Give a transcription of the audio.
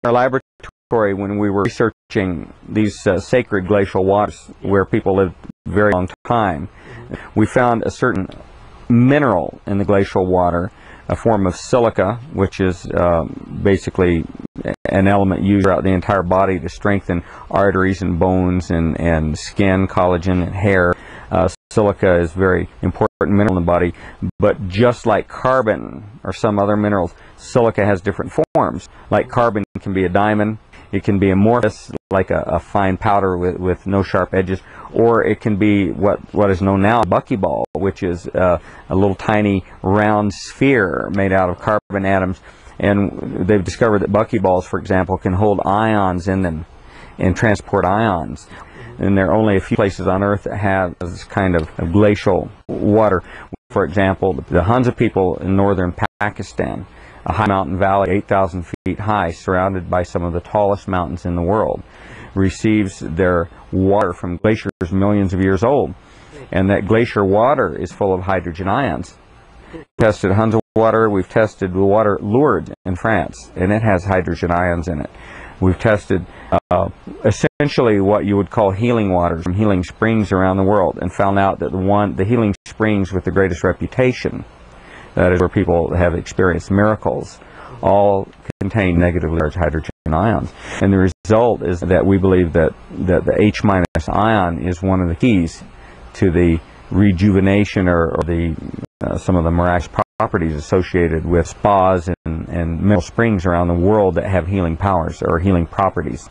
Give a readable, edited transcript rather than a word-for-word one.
our laboratory, when we were researching these sacred glacial waters where people lived a very long time, we found a certain mineral in the glacial water, a form of silica, which is basically an element used throughout the entire body to strengthen arteries and bones and skin, collagen, and hair. Silica is a very important mineral in the body, but just like carbon or some other minerals, silica has different forms. Like carbon can be a diamond, it can be amorphous, like a fine powder with no sharp edges, or it can be what is known now as buckyball, which is a little tiny round sphere made out of carbon atoms. And they've discovered that buckyballs, for example, can hold ions in them and transport ions. And there are only a few places on Earth that have this kind of glacial water. For example, the Hunza people in northern Pakistan, a high mountain valley, 8,000 feet high, surrounded by some of the tallest mountains in the world, receives their water from glaciers millions of years old. And that glacier water is full of hydrogen ions. We've tested Hunza water, we've tested the water Lourdes in France, and it has hydrogen ions in it. We've tested essentially what you would call healing waters from healing springs around the world, and found out that the healing springs with the greatest reputation, that is where people have experienced miracles, all contain negatively charged hydrogen ions. And the result is that we believe that the H- ion is one of the keys to the rejuvenation or the some of the miraculous properties associated with spas and mineral springs around the world that have healing powers or healing properties.